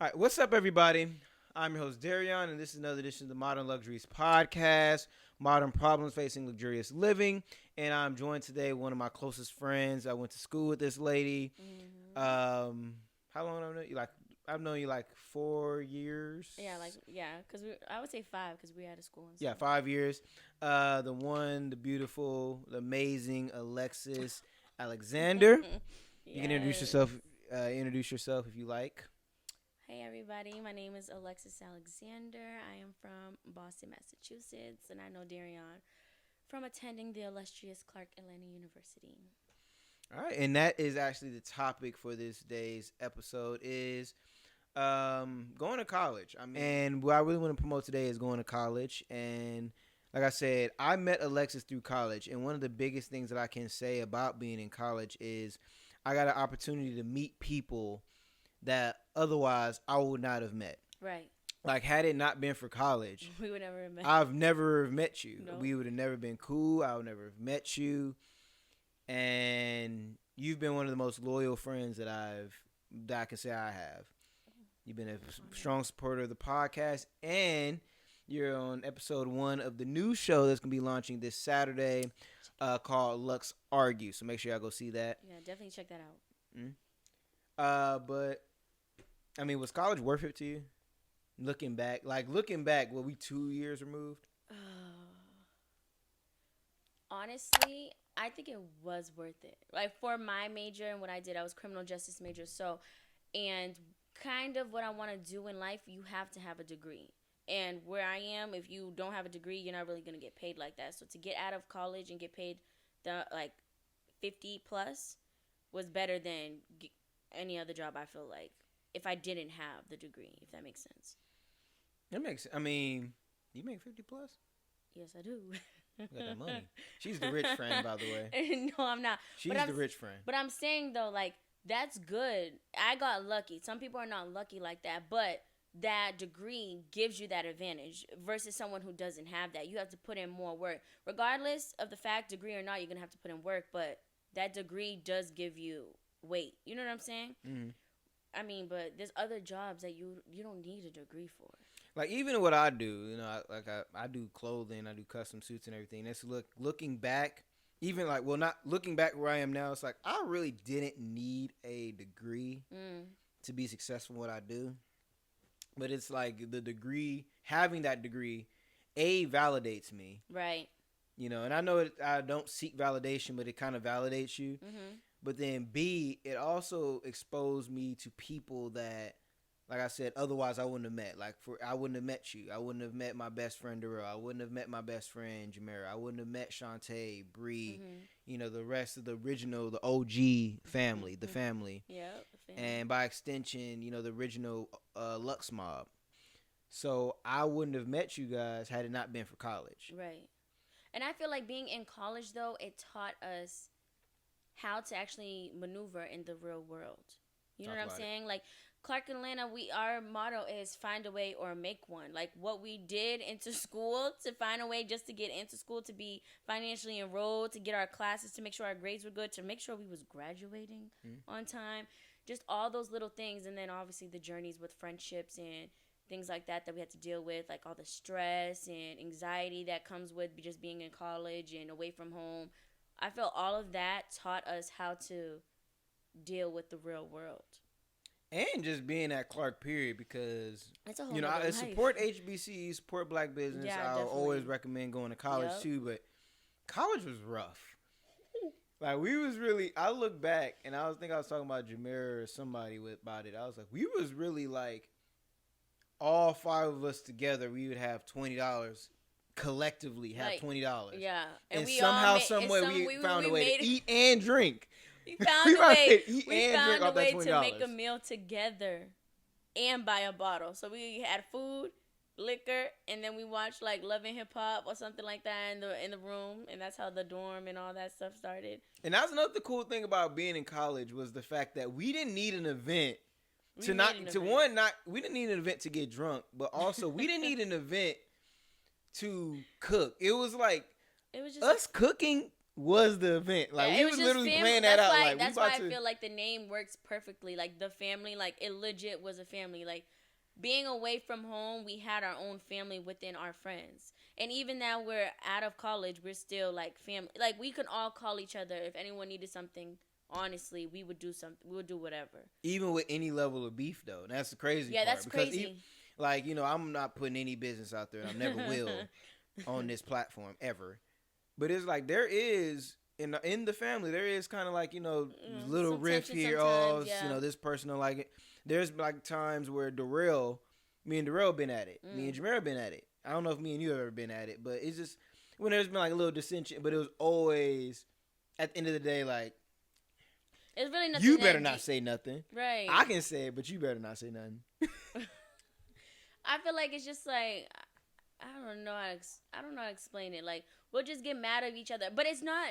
All right, what's up, everybody? I'm your host, Darion, and this is another edition of the Modern Luxuries Podcast, Modern Problems Facing Luxurious Living. And I'm joined today with one of my closest friends. I went to school with this lady. How long have I known you? I've known you like 4 years. Because I would say 5 because we had a school. Yeah, 5 years. The one, the beautiful, the amazing Alexis Alexander. You can introduce yourself. Introduce yourself if you like. Hey everybody, my name is Alexis Alexander. I am from Boston, Massachusetts, and I know Darion from attending the illustrious Clark Atlanta University. All right, and that is actually the topic for this day's episode is going to college. And what I really want to promote today is going to college. And like I said, I met Alexis through college, and one of the biggest things that I can say about being in college is I got an opportunity to meet people that otherwise I would not have met. Right. Like, had it not been for college, we would never have met. I've never met you. Nope. We would have never been cool. I would never have met you. And you've been one of the most loyal friends that I can say I have. You've been a strong supporter of the podcast, and you're on episode 1 of the new show that's going to be launching this Saturday called Lux Argue. So make sure y'all go see that. Yeah, definitely check that out. Mm-hmm. But I mean, was college worth it to you? Looking back, were we 2 years removed? Honestly, I think it was worth it. Like, for my major and what I did, I was criminal justice major. So, and kind of what I want to do in life, you have to have a degree. And where I am, if you don't have a degree, you're not really going to get paid like that. So to get out of college and get paid the 50 plus was better than any other job, I feel like, if I didn't have the degree, if that makes sense. It makes. I mean, you make 50 plus? Yes, I do. You got that money. She's the rich friend, by the way. No, I'm not. She's the rich friend. But I'm saying, though, like, that's good. I got lucky. Some people are not lucky like that, but that degree gives you that advantage versus someone who doesn't have that. You have to put in more work. Regardless of the fact, degree or not, you're going to have to put in work, but that degree does give you weight. You know what I'm saying? Mm-hmm. I mean, but there's other jobs that you don't need a degree for. Like, even what I do, you know, I do clothing, I do custom suits and everything. It's looking back, even like, well, not looking back where I am now, it's like I really didn't need a degree to be successful in what I do. But it's like the degree, having that degree, validates me. Right. You know, and I know I don't seek validation, but it kind of validates you. Mm-hmm. But then B, it also exposed me to people that, like I said, otherwise I wouldn't have met. Like, I wouldn't have met you. I wouldn't have met my best friend Darrell. I wouldn't have met my best friend Jamera. I wouldn't have met Shantae, Bree, you know, the rest of the original, the OG family, the family. Yeah, the family. And by extension, you know, the original Lux Mob. So I wouldn't have met you guys had it not been for college. Right. And I feel like being in college, though, it taught us how to actually maneuver in the real world. You know what I'm saying? Like, Clark Atlanta, our motto is find a way or make one. Like, what we did into school to find a way just to get into school, to be financially enrolled, to get our classes, to make sure our grades were good, to make sure we was graduating on time. Just all those little things. And then, obviously, the journeys with friendships and things like that we had to deal with, like all the stress and anxiety that comes with just being in college and away from home. I feel all of that taught us how to deal with the real world. And just being at Clark, period, because, it's a whole you know, I support HBCUs, support black business. Yeah, I'll definitely. always recommend going to college, too, but college was rough. Like, I look back, and I was talking about Jamera or somebody about it. I was like, we was really, like, all 5 of us together, we would have $20. Collectively have $20. Yeah. And somehow, some way, we found a way to eat and drink. We found a way. We found a way to make a meal together and buy a bottle. So we had food, liquor, and then we watched like Love and Hip Hop or something like that in the room, and that's how the dorm and all that stuff started. And that's another cool thing about being in college was the fact that we didn't need an event we didn't need an event to get drunk, but also we didn't need an event to cook. It was like us cooking was the event. Like Yeah, we it was just literally family. playing that out. Like That's we why about I to. feel like the name works perfectly. Like the family, like it legit was a family. Like being away from home, we had our own family within our friends. And even now we're out of college, we're still like family. Like we can all call each other if anyone needed something. Honestly, we would do something. We would do whatever. Even with any level of beef, though, and that's the crazy Yeah, part. that's Because crazy. like I'm not putting any business out there, and I never will on this platform ever. But it's like there is in the family there is kind of like little Some riff tension here. sometimes, Oh, yeah. this person don't like it. There's like times where me and Darrell been at it. Me and Jamera been at it. I don't know if me and you have ever been at it, but it's just when there's been like a little dissension. But it was always at the end of the day like. It's really nothing. You better not say nothing. Right. I can say it, but you better not say nothing. I feel like it's just like I don't know how to explain it. Like we'll just get mad at each other, but it's not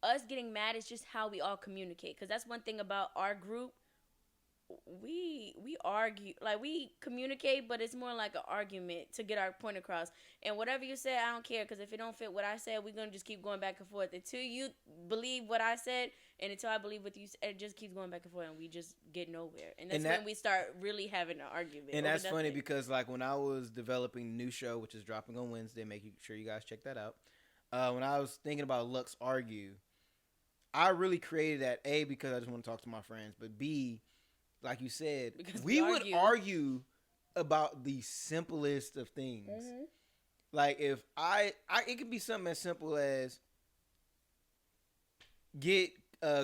us getting mad. It's just how we all communicate. Because that's one thing about our group. We argue, like we communicate, but it's more like an argument to get our point across. And whatever you say, I don't care, because if it don't fit what I said, we're gonna just keep going back and forth until you believe what I said, and until I believe what you said. It just keeps going back and forth, and we just get nowhere. And that's when we start really having an argument. And that's funny because like when I was developing the new show, which is dropping on Wednesday, make sure you guys check that out. When I was thinking about Lux Argue, I really created that A because I just want to talk to my friends, but B, like you said, because we would argue about the simplest of things. Mm-hmm. Like if it could be something as simple as get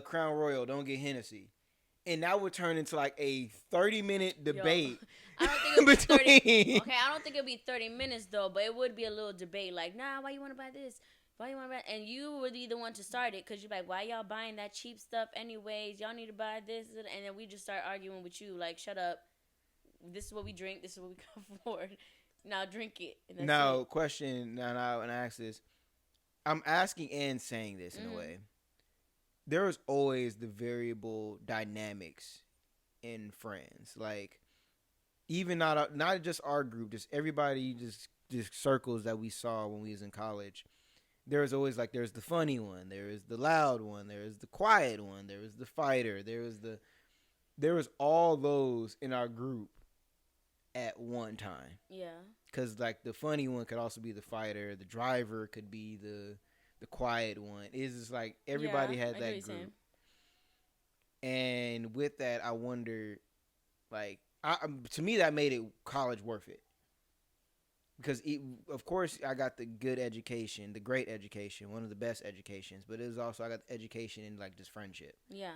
Crown Royal, don't get Hennessy, and that would turn into like a 30-minute debate. I don't think it'll be 30. Okay, I don't think it'll be 30 minutes though, but it would be a little debate. Like, nah, why you want to buy this? Why you want to buy? And you would be the one to start it because you're like, why y'all buying that cheap stuff anyways? Y'all need to buy this, and then we just start arguing with you. Like, shut up. This is what we drink. This is what we can afford. Now drink it. Now, question. Now, and I ask this. I'm asking and saying this in a way. There is always the variable dynamics in friends. Like, even not just our group, just everybody, just circles that we saw when we was in college. There was always like there's the funny one, there is the loud one, there is the quiet one, there is the fighter, there was all those in our group at one time. Yeah. Because like the funny one could also be the fighter, the driver could be the quiet one. It's just like everybody had that group. And with that, I wonder, like, to me that made it college worth it. Because, of course, I got the good education, the great education, one of the best educations. But it was also, I got the education in, like, just friendship. Yeah.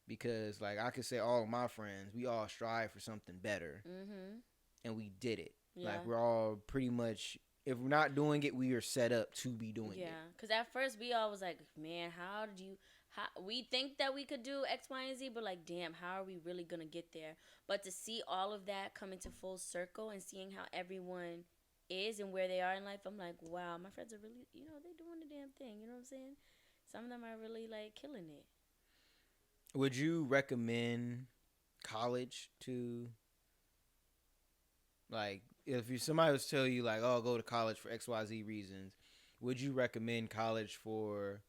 Because, like, I could say all of my friends, we all strive for something better. Mm-hmm. And we did it. Yeah. Like, we're all pretty much, if we're not doing it, we are set up to be doing it. Yeah. Because at first, we all was like, man, we think that we could do X, Y, and Z, but like, damn, how are we really going to get there? But to see all of that come into full circle and seeing how everyone is and where they are in life, I'm like, wow, my friends are really, they're doing the damn thing. You know what I'm saying? Some of them are really like killing it. Would you recommend college to, like, if somebody was tell you like, oh, go to college for XYZ reasons, would you recommend college for,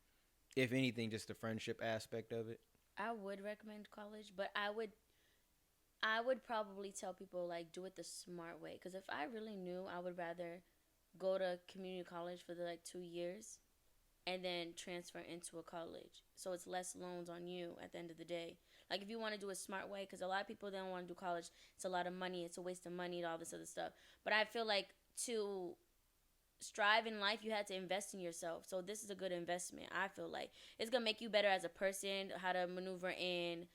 if anything, just the friendship aspect of it? I would recommend college, but I would probably tell people, like, do it the smart way. Because if I really knew, I would rather go to community college for the, 2 years and then transfer into a college. So it's less loans on you at the end of the day. Like, if you want to do it a smart way, because a lot of people don't want to do college. It's a lot of money. It's a waste of money and all this other stuff. But I feel like to strive in life, you had to invest in yourself. So this is a good investment, I feel like. It's going to make you better as a person, how to maneuver in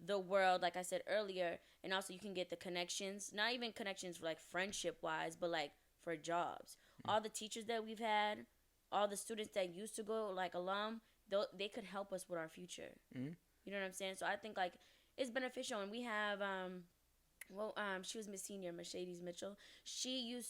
the world, like I said earlier, and also you can get the connections, not even connections for like friendship wise, but like for jobs. All the teachers that we've had, all the students that used to go like alum, they could help us with our future. You know what I'm saying? So I think like it's beneficial. And we have she was Miss Senior, Mercedes Mitchell. She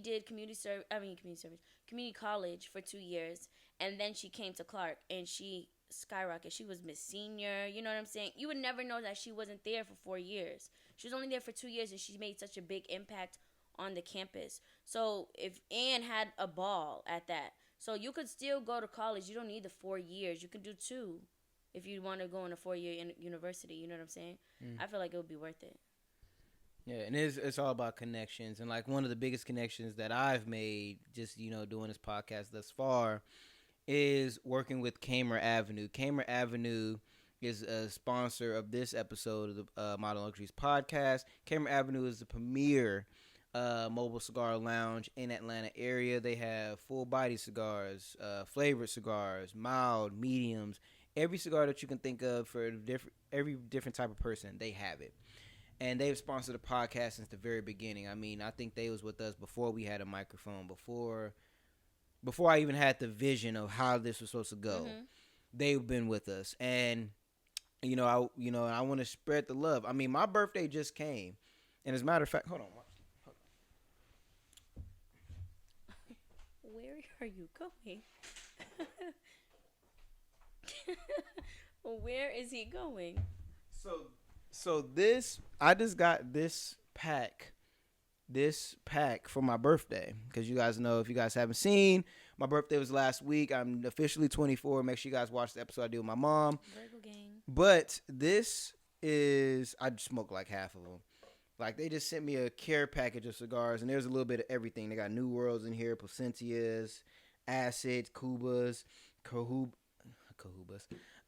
did community college for 2 years, and then she came to Clark and she skyrocket. She was Miss Senior. You know what I'm saying? You would never know that she wasn't there for 4 years. She was only there for 2 years, and she made such a big impact on the campus. So if Ann had a ball at that. So you could still go to college. You don't need the 4 years. You could do 2 if you want to go in a 4-year university. You know what I'm saying? I feel like it would be worth it. Yeah, and it's all about connections. And like one of the biggest connections that I've made just, doing this podcast thus far is working with Kamer Avenue. Kamer Avenue is a sponsor of this episode of the Modern Luxuries podcast. Kamer Avenue is the premier mobile cigar lounge in Atlanta area. They have full body cigars, flavored cigars, mild, mediums, every cigar that you can think of for every different type of person. They have it. And they've sponsored the podcast since the very beginning. I mean, I think they was with us before we had a microphone, before I even had the vision of how this was supposed to go. They've been with us, and I want to spread the love. I mean, my birthday just came, and as a matter of fact, hold on. Where are you going? Where is he going? So I just got this pack for my birthday, because you guys know, if you guys haven't seen, my birthday was last week. I'm officially 24. Make sure you guys watch the episode I did with my mom. Virgo gang. But this is, I smoked like half of them. Like, they just sent me a care package of cigars, and there's a little bit of everything. They got New Worlds in here, Placentias, Acids, Cubas, Cohibas.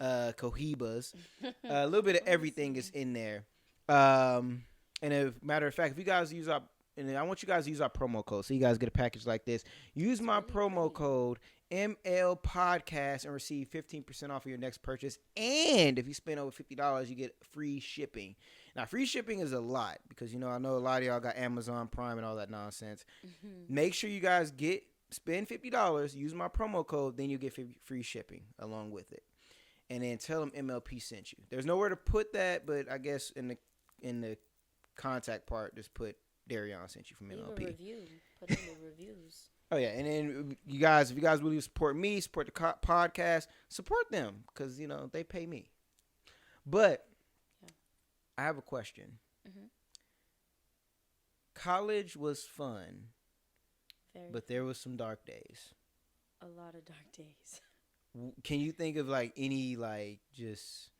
A little bit of everything is in there. And as a matter of fact, if you guys use our, and I want you guys to use our promo code so you guys get a package like this. Use my promo code ML Podcast and receive 15% off of your next purchase. And if you spend over $50, you get free shipping. Now, free shipping is a lot, because I know a lot of y'all got Amazon Prime and all that nonsense. Make sure you guys spend $50, use my promo code, then you get free shipping along with it. And then tell them MLP sent you. There's nowhere to put that, but I guess in the contact part, just put Darion sent you from MLP. Leave a review. Put in the reviews. Oh yeah, and then if you guys really support me, support the podcast, support them, because they pay me. But I have a question. College was fun, but there was some dark days. A lot of dark days. Can you think of any just,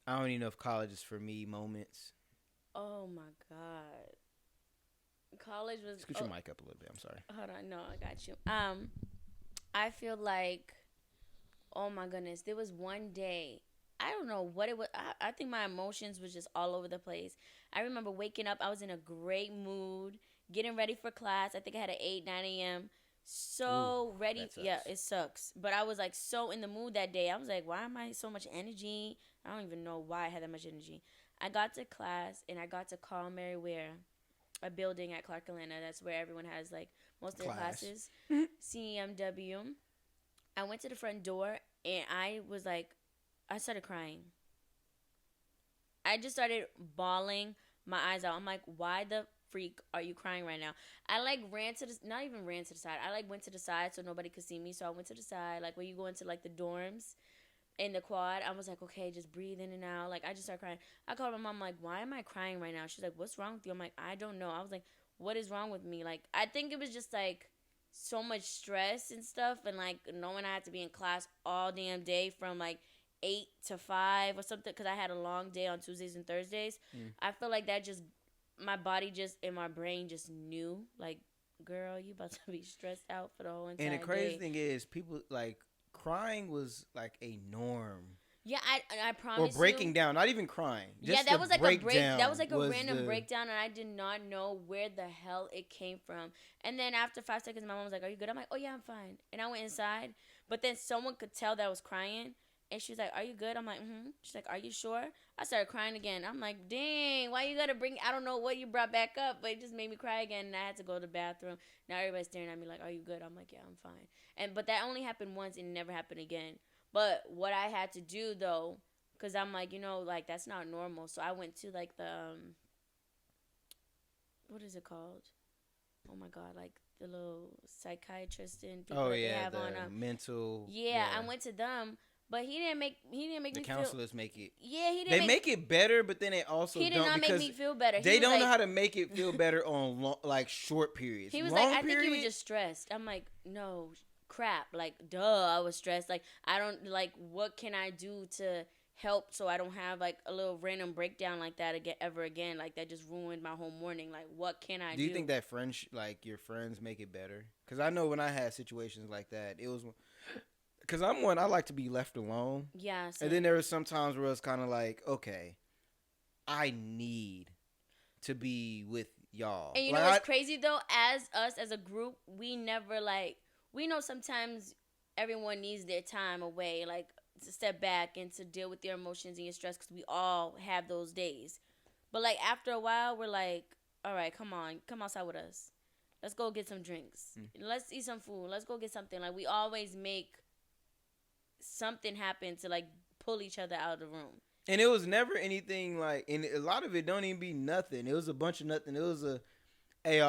I don't even know if college is for me, moments? Oh my God. College was. Scoot your mic up a little bit. I'm sorry. Hold on. No, I got you. I feel like, oh my goodness, there was one day. I don't know what it was. I think my emotions was just all over the place. I remember waking up. I was in a great mood, getting ready for class. I think I had an 8, 9 a.m. So ready. Yeah, it sucks. But I was so in the mood that day. I was like, why am I so much energy? I don't even know why I had that much energy. I got to class and I got to Carl Merriwear, a building at Clark Atlanta. That's where everyone has most of their classes. CMW. I went to the front door and I started crying. I just started bawling my eyes out. I'm like, why the freak are you crying right now? I not even ran to the side. I went to the side so nobody could see me. So I went to the side, when you go into the dorms in the quad. I was like, okay, just breathe in and out. I just started crying. I called my mom, why am I crying right now? She's like, what's wrong with you? I'm like, I don't know. I was like, what is wrong with me? I think it was just so much stress and stuff, and knowing I had to be in class all damn day from 8 to 5 or something, because I had a long day on Tuesdays and Thursdays. I feel like that just, my body just, and my brain just knew, girl, you about to be stressed out for the whole entire day. And the crazy thing is, people, crying was, a norm. Yeah, I promise or breaking down, not even crying. Just that was a break. That was a was random breakdown, and I did not know where the hell it came from. And then after 5 seconds, my mom was like, "Are you good?" I'm like, "Oh yeah, I'm fine." And I went inside, but then someone could tell that I was crying, and she was like, "Are you good?" I'm like, "Mm-hmm." She's like, "Are you sure?" I started crying again. I'm like, "Dang, why you gotta bring?" I don't know what you brought back up, but it just made me cry again, and I had to go to the bathroom. Now everybody's staring at me like, "Are you good?" I'm like, "Yeah, I'm fine." But that only happened once, and it never happened again. But what I had to do though, because I'm like, that's not normal. So I went to the, what is it called? Oh my God, the little psychiatrist and people that they have the on mental. Yeah, I went to them, but he didn't make the me counselors make it. Yeah, he didn't. They make it better, but then they also he did don't, not make me feel better. They don't know how to make it feel better on short periods. He was long I think period, he was just stressed. I'm like, no, crap. Like, duh, I was stressed. Like, I don't, like, what can I do to help so I don't have, like, a little random breakdown like that ever again? Like, that just ruined my whole morning. Like, what can I do? Do you think that friends, like, your friends make it better? Because I know when I had situations like that, it was... Because I like to be left alone. Yeah, same. And then there was some times where it's kind of like, okay, I need to be with y'all. And you like, know what's crazy, though? As a group, we never, like... We know sometimes everyone needs their time away, like, to step back and to deal with their emotions and your stress, because we all have those days. But, like, after a while, we're like, all right, come on, come outside with us. Let's go get some drinks. Let's eat some food. Let's go get something. Like, we always make something happen to, like, pull each other out of the room. And it was never anything like, and a lot of it don't even be nothing. It was a bunch of nothing. It was a, hey,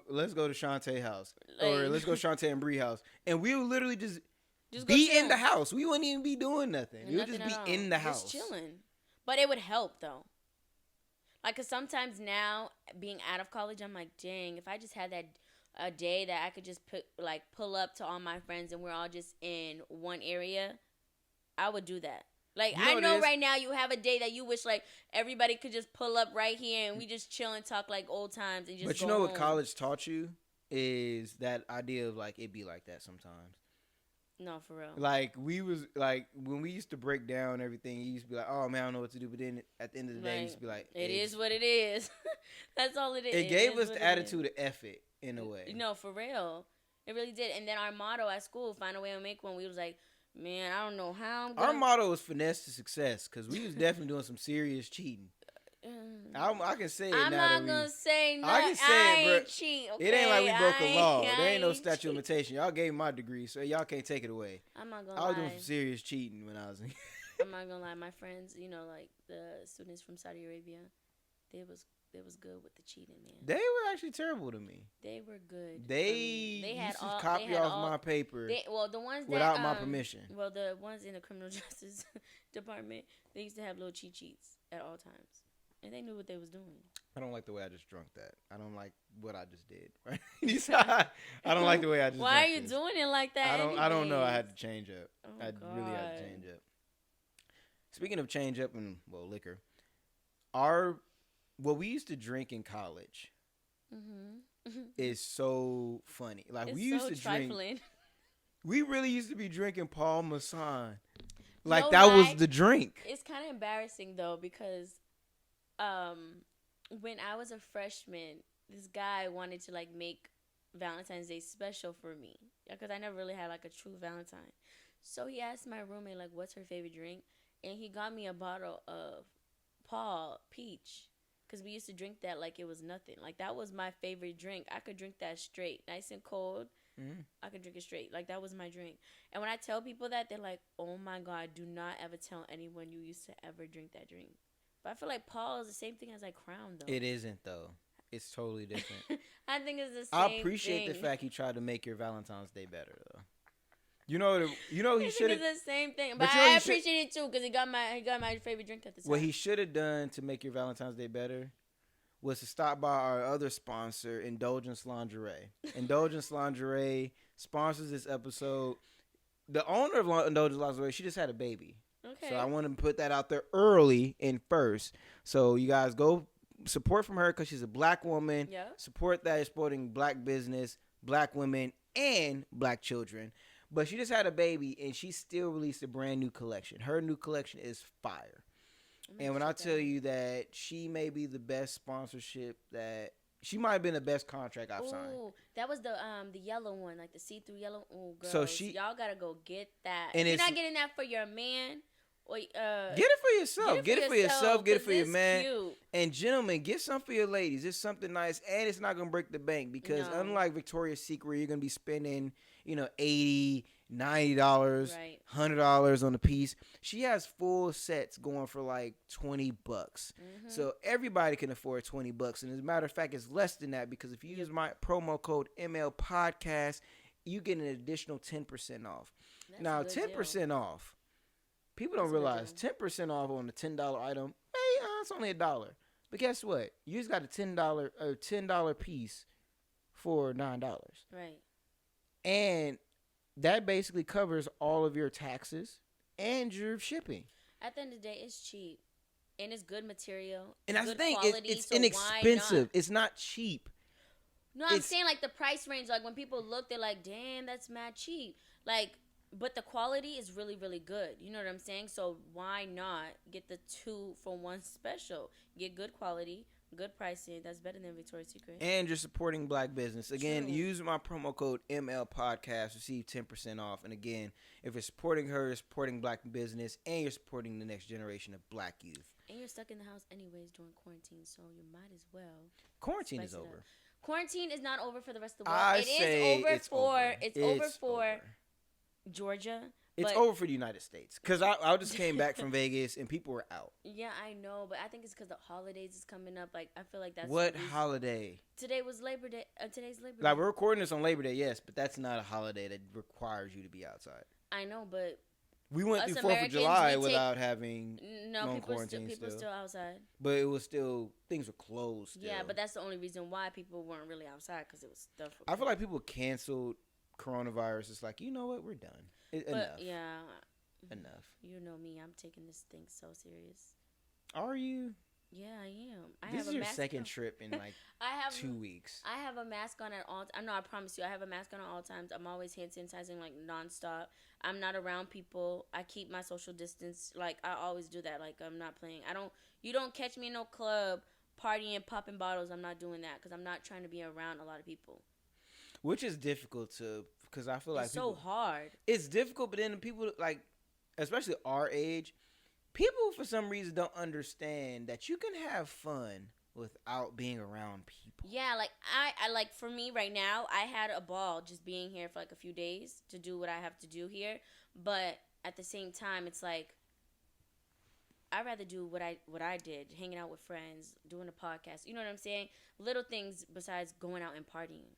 let's go to Shantae house. Like, or let's go to Shantae and Bree house. And we would literally just be in the house. We wouldn't even be doing nothing. We would just be in the house. Just chilling. But it would help, though. Like, because sometimes now, being out of college, I'm like, dang, if I just had that a day that I could just pull up to all my friends and we're all just in one area, I would do that. Like, I know right now you have a day that you wish, like, everybody could just pull up right here and we just chill and talk like old times and just But you know what college taught you is that idea of, like, it be like that sometimes. No, for real. Like, we was, like, when we used to break down everything, you used to be like, oh, man, I don't know what to do. But then at the end of the day, you used to be like, it is what it is. That's all it is. It gave us the attitude of F it, in a way. No, for real. It really did. And then our motto at school, find a way to make one, we was like, man, I don't know how I'm gonna... Our motto was finesse to success, because we was definitely doing some serious cheating. I can say it now. I'm not gonna say no. I can say it, bro. Cheat, okay? It ain't like we broke a law. There ain't no statute of limitation. Y'all gave me my degree, so y'all can't take it away. I'm not gonna lie. I was lie. doing some serious cheating when I was in... I'm not gonna lie. My friends, you know, like the students from Saudi Arabia, they was good with the cheating, man. They were actually terrible to me. They were good. They used to copy off my paper. The ones that, without my permission. Well, the ones in the criminal justice department, they used to have little cheat sheets at all times, and they knew what they was doing. I don't like the way I just drunk that. I don't like what I just did. Right? I don't like the way I just. Why are you doing it like that? I don't know. I had to change up. Oh, I God. really had to change up. Speaking of change up and liquor, what we used to drink in college is so funny. Like, we used to drink. We really used to be drinking Paul Masson. Like, that was the drink. It's kind of embarrassing though, because when I was a freshman, this guy wanted to, like, make Valentine's Day special for me, because I never really had, like, a true Valentine. So he asked my roommate, like, what's her favorite drink, and he got me a bottle of Paul Peach, because we used to drink that like it was nothing. Like, that was my favorite drink. I could drink that straight, nice and cold. I could drink it straight. Like, that was my drink. And when I tell people that, they're like, oh my God, do not ever tell anyone you used to ever drink that drink. But I feel like Paul is the same thing as, like, Crown, though. It isn't, though. It's totally different. I think it's the same thing. I appreciate the fact he tried to make your Valentine's Day better, though. You know he should have. It's the same thing, but I appreciate it too, because he got my favorite drink at the time. What he should have done to make your Valentine's Day better was to stop by our other sponsor, Indulgence Lingerie. Indulgence Lingerie sponsors this episode. The owner of Indulgence Lingerie, she just had a baby. Okay. So I want to put that out there early and first. So you guys go support from her, because she's a black woman. Yeah. Support that is supporting black business, black women, and black children. But she just had a baby, and she still released a brand new collection. Her new collection is fire. And when I tell you that she may be the best sponsorship, that she might have been the best contract I've signed. Ooh, that was the yellow one, like the see-through yellow. Oh, girls, so y'all gotta go get that. And if you're not getting that for your man, or get it for yourself. Get it for yourself. Get it for your man. Cute. And gentlemen, get something for your ladies. It's something nice, and it's not gonna break the bank, because unlike Victoria's Secret, where you're gonna be spending, $80, $90, right, $100 on a piece, she has full sets going for like $20. So everybody can afford $20. And as a matter of fact, it's less than that, because if you use my promo code ML Podcast, you get an additional 10% off. That's now, 10% off. People don't realize 10% off on a $10 item. Hey, it's only $1. But guess what? You just got a $10 piece for $9. Right. And that basically covers all of your taxes and your shipping. At the end of the day, it's cheap. And it's good material. And that's the good thing. quality, It's so inexpensive. Why not? It's not cheap. No, I'm saying like the price range. Like when people look, they're like, "Damn, that's mad cheap." Like, but the quality is really, really good. You know what I'm saying? So why not get the 2-for-1 special? Get good quality, good pricing. That's better than Victoria's Secret. And you're supporting black business. Again, True. use my promo code MLPodcast. Receive 10% off. And again, if you're supporting her, you're supporting black business, and you're supporting the next generation of black youth. And you're stuck in the house anyways during quarantine, so you might as well. Quarantine is over. Quarantine is not over for the rest of the world. It's over for Georgia. It's over for the United States. Because I just came back from Vegas and people were out. Yeah, I know. But I think it's because the holidays is coming up. Like, I feel like that's... What holiday? Today was Labor Day. Today's Labor Day. Like, we're recording this on Labor Day, yes. But that's not a holiday that requires you to be outside. I know, but... We went through 4th of July without having quarantine people still outside. But it was still... Things were closed still. Yeah, but that's the only reason why people weren't really outside. Because it was stuff... I feel like people canceled coronavirus. It's like, you know what? We're done. Enough. Yeah. Enough. You know me. I'm taking this thing so serious. Are you? Yeah, I am. This is your second trip in like 2 weeks. I have a mask on at all times. No, I promise you. I have a mask on at all times. I'm always hand sanitizing like nonstop. I'm not around people. I keep my social distance. Like, I always do that. Like, I'm not playing. You don't catch me in no club partying, popping bottles. I'm not doing that because I'm not trying to be around a lot of people. Which is difficult because I feel like it's so hard. It's difficult, but then people like, especially our age, people for some reason don't understand that you can have fun without being around people. Yeah, like I like for me right now, I had a ball just being here for like a few days to do what I have to do here. But at the same time, it's like I'd rather do what I did, hanging out with friends, doing a podcast. You know what I'm saying? Little things besides going out and partying.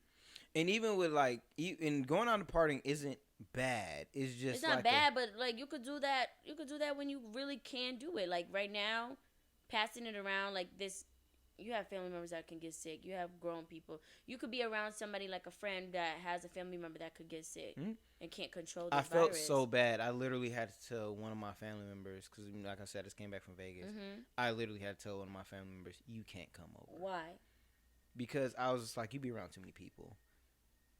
And even with like, and going out and partying isn't bad. It's not bad, but like you could do that. You could do that when you really can do it. Like right now, passing it around like this. You have family members that can get sick. You have grown people. You could be around somebody like a friend that has a family member that could get sick and can't control the virus. I felt so bad. I literally had to tell one of my family members, because like I said, I just came back from Vegas. I literally had to tell one of my family members, you can't come over. Why? Because I was just like, you be around too many people.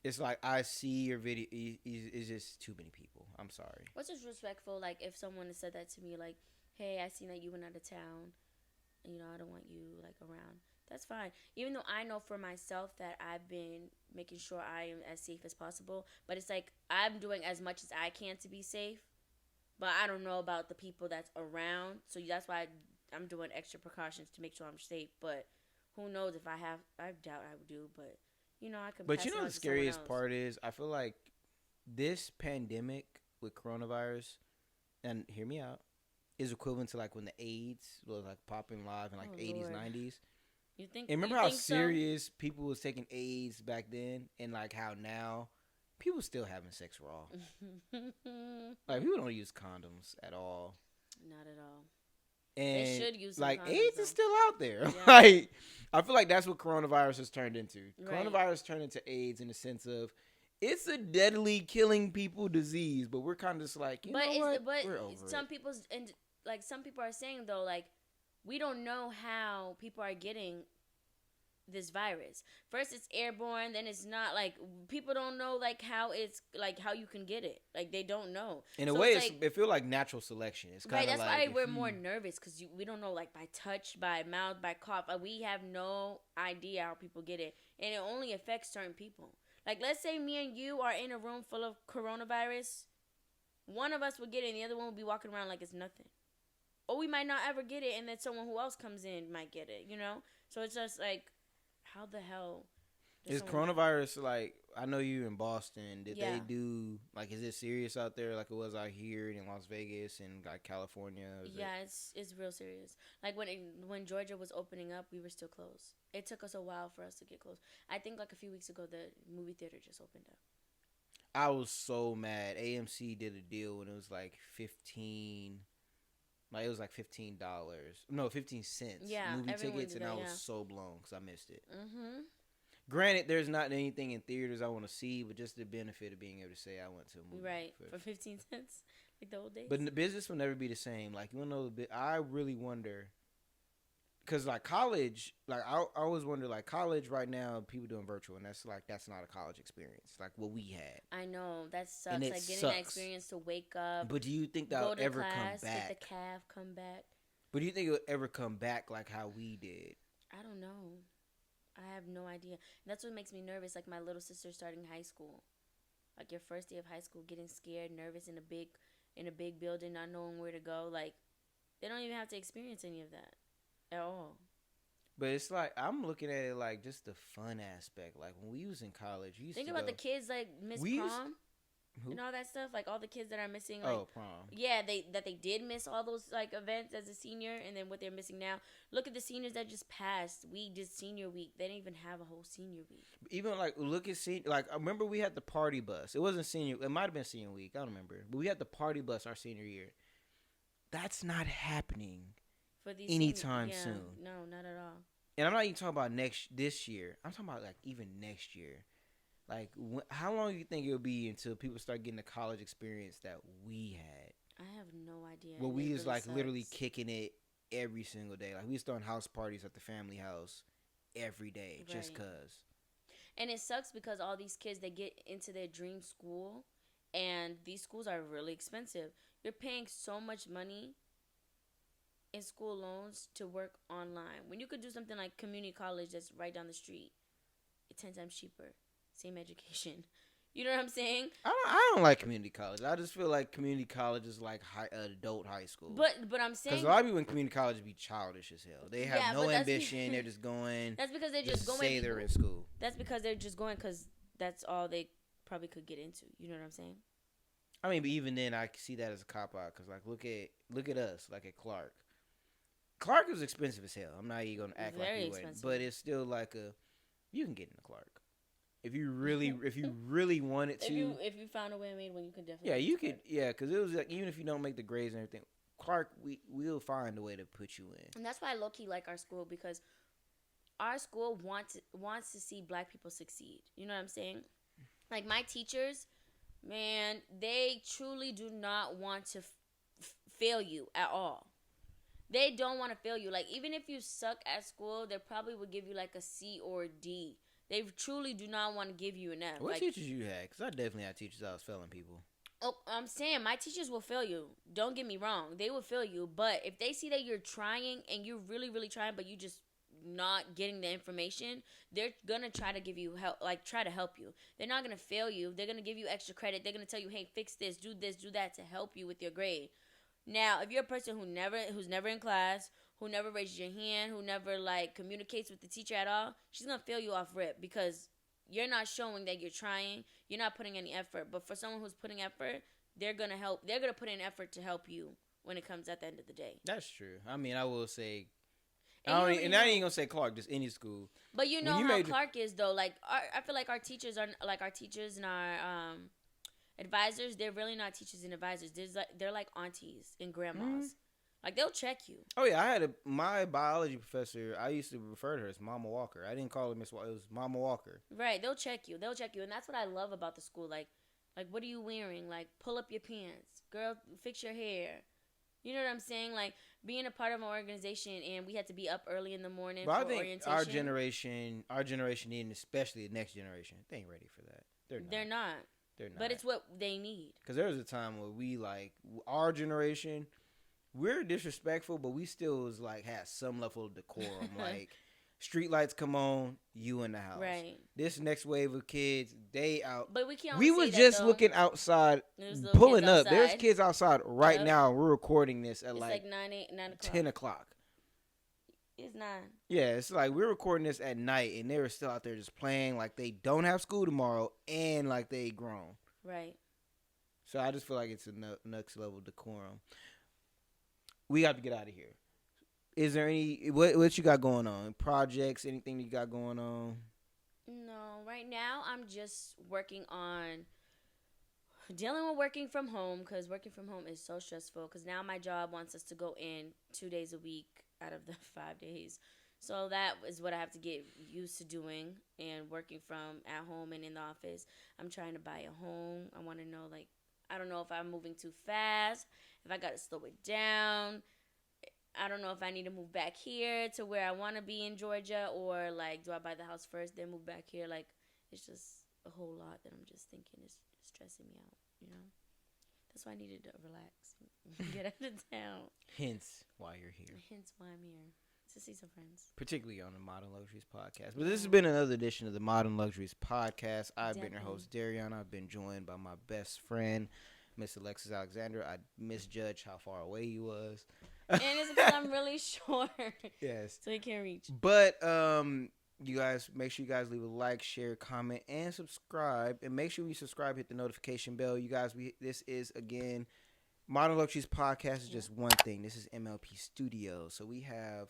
It's like, I see your video. It's just too many people. I'm sorry. What's disrespectful? Like, if someone had said that to me, like, hey, I seen that you went out of town. You know, I don't want you, like, around. That's fine. Even though I know for myself that I've been making sure I am as safe as possible. But it's like, I'm doing as much as I can to be safe. But I don't know about the people that's around. So that's why I'm doing extra precautions to make sure I'm safe. But who knows if I doubt I would do. But, you know, I could But pass you it know on the to someone scariest else. part is, I feel like this pandemic with coronavirus, and hear me out, is equivalent to like when the AIDS was like popping live in like 80s, Lord. 90s. You think? And remember you how think serious people was taking AIDS back then, and like how now people still having sex raw. Like people don't use condoms at all. Not at all. And they should use like condoms, AIDS though. is still out there. Yeah. Like I feel like that's what coronavirus has turned into. Right. Coronavirus turned into AIDS in the sense of it's a deadly killing people disease, but we're kind of just like, you know what? We're over some it. people's and like some people are saying though, like we don't know how people are getting this virus. First it's airborne, then it's not. Like people don't know like how it's like how you can get it. Like they don't know. In a way, it feels like natural selection. It's kind right. of That's like why we're more nervous because we don't know like by touch, by mouth, by cough. Like, we have no idea how people get it, and it only affects certain people. Like let's say me and you are in a room full of coronavirus. One of us will get it, and the other one will be walking around like it's nothing. Or we might not ever get it, and then someone who else comes in might get it, you know? So it's just like, how the hell? Is coronavirus, like, I know you in Boston. Did they do, like, is it serious out there like it was out here in Las Vegas and, like, California? It's real serious. Like, when Georgia was opening up, we were still closed. It took us a while for us to get closed. I think, like, a few weeks ago, the movie theater just opened up. I was so mad. AMC did a deal when it was, like, $15. Like, it was like $15. No, 15 cents. Yeah, movie tickets, did and that, I was so blown because I missed it. Mm-hmm. Granted, there's not anything in theaters I want to see, but just the benefit of being able to say I went to a movie. Right, for 15 cents, like the old days. But the business will never be the same. Like, you want to know, I really wonder, because like college, like I always wonder, like college right now, people doing virtual, and that's not a college experience like what we had. I know that sucks. And it like getting sucks. that experience to wake up. But do you think that'll ever come back? Get the calf, come back. But do you think it'll ever come back like how we did? I don't know. I have no idea. And that's what makes me nervous. Like my little sister starting high school, like your first day of high school, getting scared, nervous in a big building, not knowing where to go. Like they don't even have to experience any of that at all. But it's like I'm looking at it like just the fun aspect. Like when we was in college, we used think to about the kids like miss prom. Who? And all that stuff, like all the kids that are missing, like prom. Yeah, they did miss all those like events as a senior, and then what they're missing now. Look at the seniors that just passed. We did senior week. They didn't even have a whole senior week. Even like look at like I remember we had the party bus. It wasn't senior. It might have been senior week. I don't remember. But we had the party bus our senior year. That's not happening for these anytime soon. No, not at all. And I'm not even talking about this year. I'm talking about like even next year. Like, how long do you think it'll be until people start getting the college experience that we had? I have no idea. Well, we was like literally kicking it every single day. Like we was throwing house parties at the family house every day just cause. And it sucks because all these kids, they get into their dream school, and these schools are really expensive. You're paying so much money in school loans to work online when you could do something like community college that's right down the street. It's 10 times cheaper. Same education. You know what I'm saying? I don't like community college. I just feel like community college is like adult high school. But I'm saying, because a lot of people in community college be childish as hell. They have no ambition. They're just going. That's because they're just going. Say they're in school. That's because they're just going because that's all they probably could get into. You know what I'm saying? I mean, but even then, I see that as a cop out because like look at us, like at Clark. Clark is expensive as hell. I'm not even gonna act like you wouldn't, but it's still like you can get into Clark. If you really wanted to, if you found a way made when you could definitely. Yeah, you could. Yeah, because it was like even if you don't make the grades and everything, Clark, we'll find a way to put you in. And that's why I low key like our school because our school wants to see Black people succeed. You know what I'm saying? Like my teachers, man, they truly do not want to fail you at all. They don't want to fail you. Like even if you suck at school, they probably would give you like a C or a D. They truly do not want to give you an F. What teachers you had? Because I definitely had teachers that was failing people. Oh, I'm saying my teachers will fail you. Don't get me wrong. They will fail you. But if they see that you're trying and you're really, really trying, but you just not getting the information, they're going to try to give you help, like try to help you. They're not going to fail you. They're going to give you extra credit. They're going to tell you, hey, fix this, do that to help you with your grade. Now, if you're a person who's never in class, who never raises your hand, who never like communicates with the teacher at all, she's gonna fail you off rip because you're not showing that you're trying. You're not putting any effort. But for someone who's putting effort, they're gonna help. They're gonna put in effort to help you when it comes at the end of the day. That's true. I mean, I will say, I ain't gonna say Clark, just any school. But you know how Clark is though. Like I feel like our teachers and our advisors, they're really not teachers and advisors. They're like aunties and grandmas. Mm-hmm. Like, they'll check you. Oh, yeah. I had my biology professor, I used to refer to her as Mama Walker. I didn't call her Miss Walker. It was Mama Walker. Right. They'll check you. And that's what I love about the school. Like, what are you wearing? Like, pull up your pants. Girl, fix your hair. You know what I'm saying? Like, being a part of an organization, and we had to be up early in the morning for orientation. Our generation, and especially the next generation, they ain't ready for that. They're not. But it's what they need. Because there was a time where we, like, our generation, we're disrespectful, but we still was like had some level of decorum. Like, street lights come on, you in the house. Right. This next wave of kids, they out. But we can't. We was just looking outside, pulling up. Outside. There's kids outside right now. We're recording this at like 9 o'clock. 10 o'clock. It's 9. Yeah, it's like we're recording this at night, and they were still out there just playing like they don't have school tomorrow, and like they grown. Right. So I just feel like it's a next level decorum. We got to get out of here. Is there what you got going on? Projects, anything you got going on? No, right now I'm just working on dealing with working from home because working from home is so stressful because now my job wants us to go in 2 days a week out of the 5 days. So that is what I have to get used to doing and working from at home and in the office. I'm trying to buy a home. I want to know, like, I don't know if I'm moving too fast, if I got to slow it down. I don't know if I need to move back here to where I want to be in Georgia, or like, do I buy the house first, then move back here? Like, it's just a whole lot that I'm just thinking is stressing me out, you know? That's why I needed to relax, get out of town. Hence why you're here. Hence why I'm here. To see some friends. Particularly on the Modern Luxuries podcast. But this has been another edition of the Modern Luxuries podcast. I've been your host, Darion. I've been joined by my best friend, Miss Alexis Alexander. I misjudged how far away he was. And it's because I'm really short. Yes. So he can't reach. But you guys, make sure you guys leave a like, share, comment, and subscribe. And make sure you subscribe, hit the notification bell. You guys, this is, again, Modern Luxuries podcast is just one thing. This is MLP Studios. So we have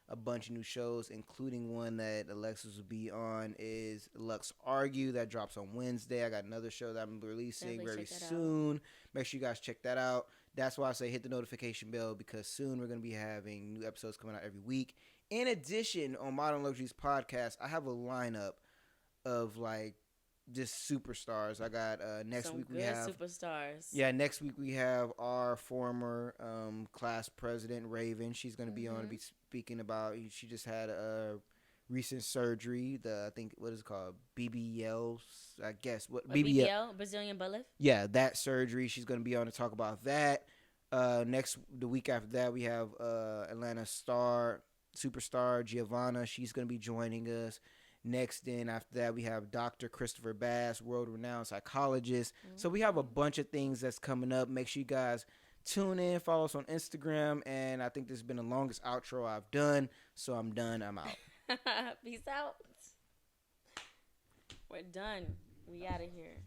a bunch of new shows, including one that Alexis will be on, is Lux Argue, that drops on Wednesday. I got another show that I'm releasing very soon. Make sure you guys check that out. That's why I say hit the notification bell, because soon we're going to be having new episodes coming out every week. In addition, on Modern Luxuries podcast, I have a lineup of like just superstars. I got next week we have superstars. Yeah, next week we have our former class president Raven. She's going to be on to be speaking about. She just had a recent surgery. I think what is it called, BBL? I guess what BBL, Brazilian butt lift. Yeah, that surgery. She's going to be on to talk about that. The week after that we have Atlanta superstar Giovanna. She's going to be joining us. Next, then after that, we have Dr. Christopher Bass, world-renowned psychologist. So we have a bunch of things that's coming up. Make sure you guys tune in, follow us on Instagram, and I think this has been the longest outro I've done. So I'm done. I'm out. Peace out. We're done. We out of here.